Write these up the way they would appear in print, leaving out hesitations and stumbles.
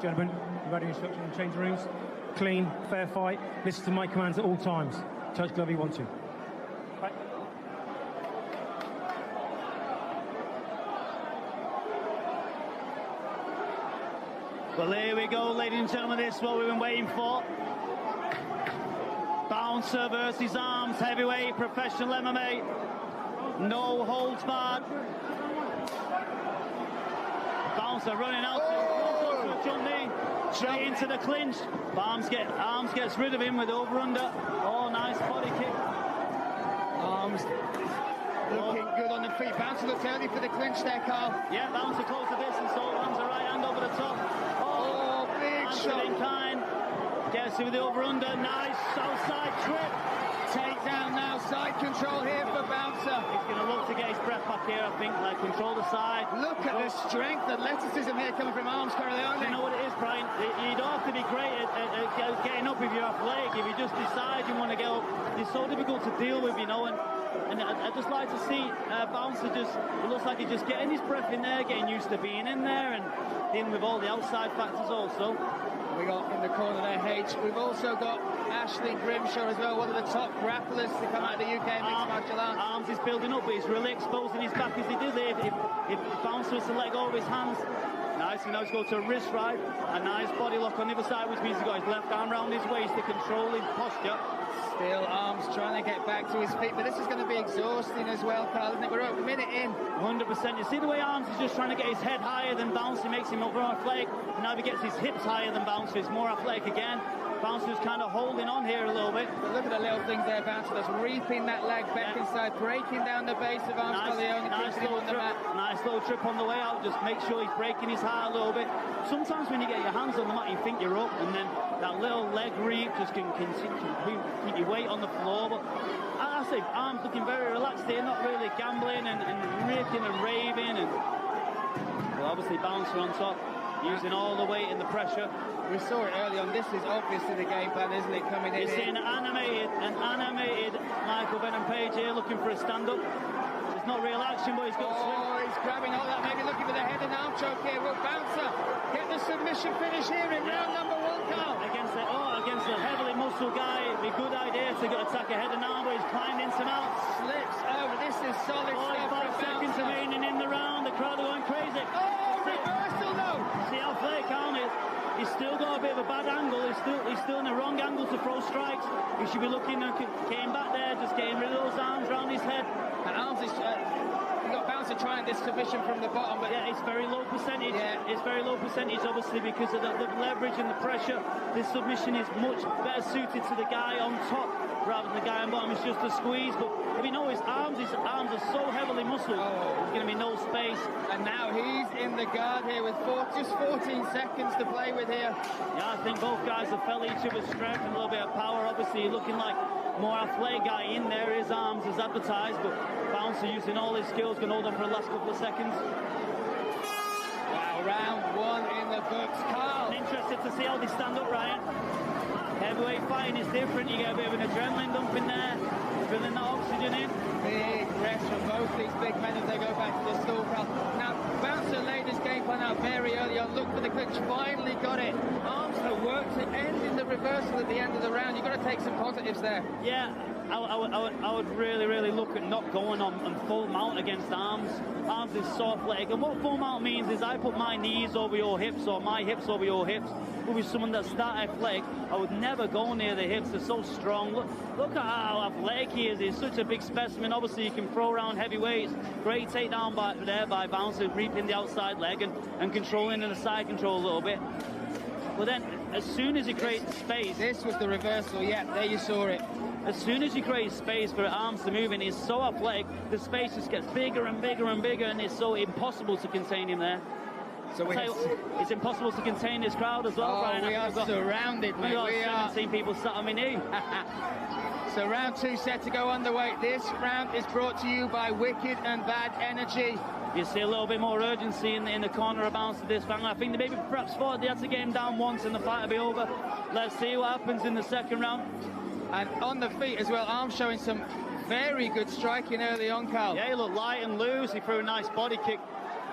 Gentlemen, you've had your instruction in change rooms. Clean, fair fight. Listen to my commands at all times. Touch glove if you want to. Right. Well, here we go, ladies and gentlemen. This is what we've been waiting for. Bouncer versus Armz, heavyweight professional MMA. No holds barred. Bouncer running out to a jump knee, straight into the clinch. But Armz gets rid of him with over-under. Oh, nice body kick. Armz looking good on the feet. Bouncer looks early for the clinch there, Carl. Yeah, Bouncer close the distance, so lands a right hand over the top. Oh, big shot. In kind. Gets it with the over-under. Nice outside trip. Takedown now. Side control here for Bouncer. He's going to look to get his breath back here, I think. Like, control the side. Look at the strength, athleticism here coming from Armz Corleone. You know what it is, Brian? You don't have to be great at getting up if you're athletic. If you just decide you want to get up, it's so difficult to deal with, you know. And I'd just like to see Bouncer just, it looks like he's just getting his breath in there, getting used to being in there and dealing with all the outside factors also. We got in the corner there, H. We've also got Ashley Grimshaw as well, one of the top grapplers to come out of the UK mixed martial arts. Armz is building up, but he's really exposing his back as he did there. If Bouncer was to let go of his hands, nice, and now he's going to a wrist right, a nice body lock on the other side, which means he's got his left arm around his waist to control his posture. Still Armz trying to get back to his feet, but this is going to be exhausting as well, Carl, isn't it? We're a minute in. 100%. You see the way Armz is just trying to get his head higher than Bouncer, makes him more athletic. And now if he gets his hips higher than Bouncer, it's more athletic again. Bouncer's kind of holding on here a little bit. But look at the little things there, Bouncer, that's reaping that leg back inside, breaking down the base of Armz Corleone. Nice little trip on the way out, just make sure he's breaking his heart a little bit. Sometimes when you get your hands on the mat, you think you're up, and then that little leg reap just can keep your weight on the floor. But I say Armz looking very relaxed here, not really gambling and ripping and raving. And well, obviously Bouncer on top, using all the weight and the pressure. We saw it early on. This is obviously the game plan, isn't it? Coming in. You're seeing an animated Michael Venom Page here looking for a stand-up. It's not real action, but he's got. Oh, he's grabbing all that, maybe looking for the head and arm choke here. Will Bouncer get the submission finish here in round number one, Carl? Against a heavily muscled guy, it'd be a good idea to attack a head and arm, but he's climbed into mount. Slips over. This is solid stuff. 5 seconds remaining in the round. The crowd are going crazy. Oh, reversal though. See how fake Arm is. He's still got a bit of a bad angle. He's still in the wrong angle to throw strikes. He should be looking and came back there, just getting rid of those arms around his head. And Armz is. You got Bouncer trying this submission from the bottom, but yeah, it's very low percentage. Yeah. It's very low percentage, obviously, because of the leverage and the pressure. This submission is much better suited to the guy on top rather than the guy on bottom. It's just a squeeze. But if you know his arms are so heavily muscled, there's going to be no space. And now he's in the guard here with just 14 seconds to play with here. Yeah, I think both guys have felt each other's strength and a little bit of power. Obviously, looking like more athletic guy in there. His arms as advertised, but Bouncer using all his skills, can hold on for the last couple of seconds. Wow, round one in the books. Carl, I'm interested to see how they stand up, Ryan. Heavyweight fighting is different. You get a bit of an adrenaline dump in there, filling that oxygen in. Big rest from both these big men as they go back to the stall, Carl. Now, Bouncer laid his game plan out very early on, looked for the clinch, finally got it. Armz had worked to end in the reversal at the end of the round. You've got to take some positives there. Yeah, I would really look at not going on full mount against Armz. Armz is so athletic, and what full mount means is I put my knees over your hips or my hips over your hips. But with someone that's that athletic, I would never go near the hips. They're so strong. Look at how athletic he is. He's such a big specimen. Obviously, you can throw around heavy weights. Great takedown by Bouncer, reaping the outside leg and controlling in the side control a little bit. But then, as soon as he creates space... This was the reversal, yeah, there you saw it. As soon as you create space for Armz to move in, he's so athletic, the space just gets bigger and bigger and bigger, and it's so impossible to contain him there. So it's impossible to contain this crowd as well, Brian. We are surrounded, mate. We are 17 people sat on my knee. So round two set to go underway. This round is brought to you by Wicked and Bad Energy. You see a little bit more urgency in the corner of Bouncer this round. I think they maybe perhaps thought they had to get him down once and the fight will be over. Let's see what happens in the second round. And on the feet as well, Armz showing some very good striking early on, Carl. Yeah, he looked light and loose. He threw a nice body kick.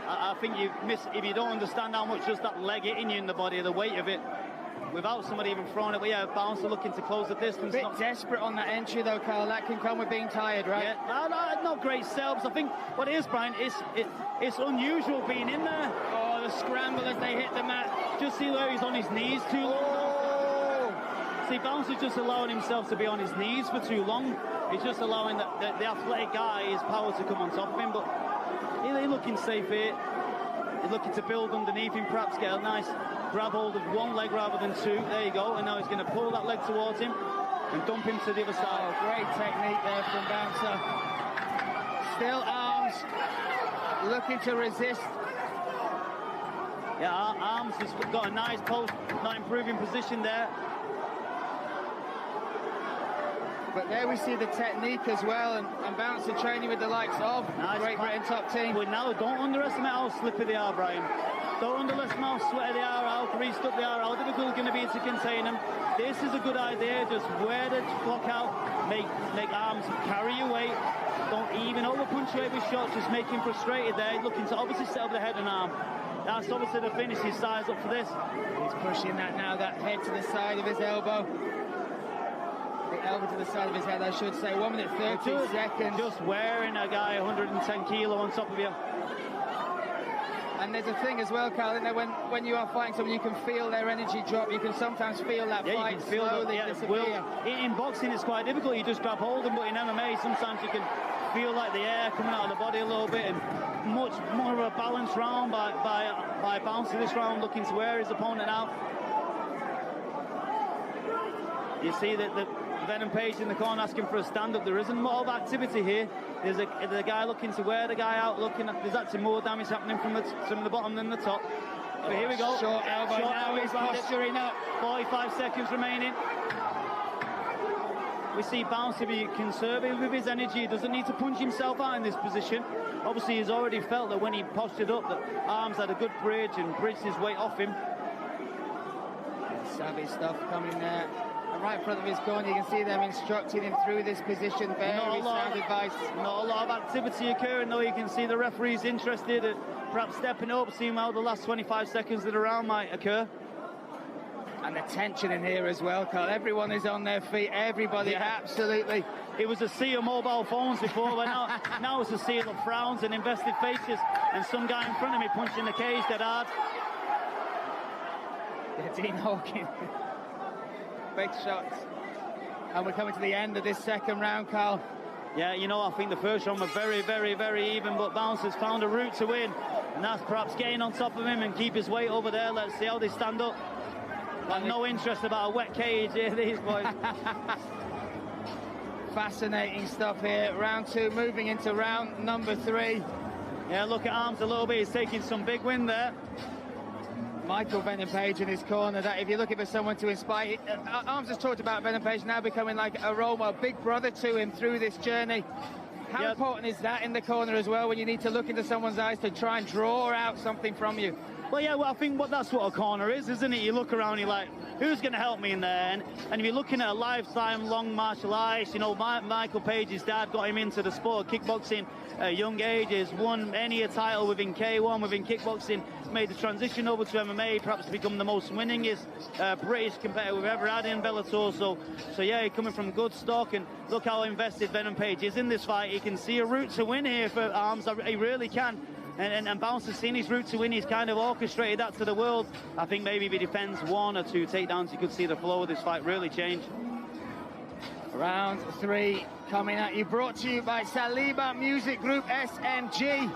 I think you miss if you don't understand how much just that leg hitting you in the body, the weight of it, without somebody even throwing it. But yeah, Bouncer looking to close the distance. A bit desperate on that entry though, Carl. That can come with being tired, right? Yeah, not great selbs. I think what it is, Brian, it's unusual being in there. Oh, the scramble as they hit the mat. Just see where he's on his knees too long. Oh. See, Bouncer's just allowing himself to be on his knees for too long. He's just allowing the athletic guy his power to come on top of him. But he's looking safe here. He's looking to build underneath him, perhaps get a nice grab hold of one leg rather than two. There you go. And now he's going to pull that leg towards him and dump him to the other side. Oh, great technique there from Bouncer. Still Armz looking to resist. Yeah, Armz has got a nice post, not improving position there. But there we see the technique as well, and Bouncer training with the likes of Great Britain top team. But now, don't underestimate how slippery they are, Brian. Don't underestimate how sweaty they are, how greased up they are, how difficult it's going to be to contain them. This is a good idea. Just wear the block out, make Armz carry your weight. Don't even over-punctuate with shots, just make him frustrated there. Looking to obviously set up the head and arm. That's obviously the finish. His size up for this. He's pushing that now, that head to the side of his elbow. The elbow to the side of his head, I should say. 1 minute 30 seconds. Just wearing a guy 110 kilo on top of you. And there's a thing as well, Carl, isn't there? When you are fighting someone, you can feel their energy drop. You can sometimes feel that fight you can feel slowly disappear. In boxing, it's quite difficult. You just grab hold of them, but in MMA, sometimes you can feel like the air coming out of the body a little bit, and much more of a balanced round by Bouncer this round, looking to wear his opponent out. You see that the Venom Page in the corner asking for a stand-up. There isn't more of activity here. There's the guy looking to wear the guy out, there's actually more damage happening from the bottom than the top. But here we go. Short elbow. Now he's posturing up. 45 seconds remaining. We see Bouncer be conservative with his energy. He doesn't need to punch himself out in this position. Obviously, he's already felt that when he postured up, that Armz had a good bridge and bridged his weight off him. Savage stuff coming there. Right in front of his corner, you can see them instructing him through this position. Very sound advice. Not a lot of activity occurring, though. You can see the referee's interested at perhaps stepping up, seeing how the last 25 seconds of the round might occur. And the tension in here as well, Carl. Everyone is on their feet. Everybody, absolutely. It was a sea of mobile phones before, but now it's a sea of frowns and invested faces. And some guy in front of me punching the cage dead hard. Yeah, Dean Hawkins. Big shots. And we're coming to the end of this second round, Carl. Yeah, you know, I think the first round was very, very, very even, but Bouncer's found a route to win. And that's perhaps getting on top of him and keep his weight over there. Let's see how they stand up. Got no interest about a wet cage here, these boys. Fascinating stuff here. Round two, moving into round number 3. Yeah, look at Armz a little bit. He's taking some big win there. Michael Venom Page in his corner. That if you're looking for someone to inspire, Armz has talked about Venom Page now becoming like a role model, big brother to him through this journey. How important is that in the corner as well, when you need to look into someone's eyes to try and draw out something from you? Well, yeah, I think that's what a corner is, isn't it? You look around, you're like, who's going to help me in there? And if you're looking at a lifetime long martial arts, you know, Michael Page's dad got him into the sport of kickboxing at a young age. He's won any a title within K1, within kickboxing, made the transition over to MMA, perhaps become the most winningest British competitor we've ever had in Bellator. So yeah, he's coming from good stock, and look how invested Venom Page is in this fight. He can see a route to win here for Armz. He really can. And Bouncer's seen his route to win. He's kind of orchestrated that to the world. I think maybe if he defends 1 or 2 takedowns, you could see the flow of this fight really change. Round 3 coming at you, brought to you by Saliba Music Group SMG.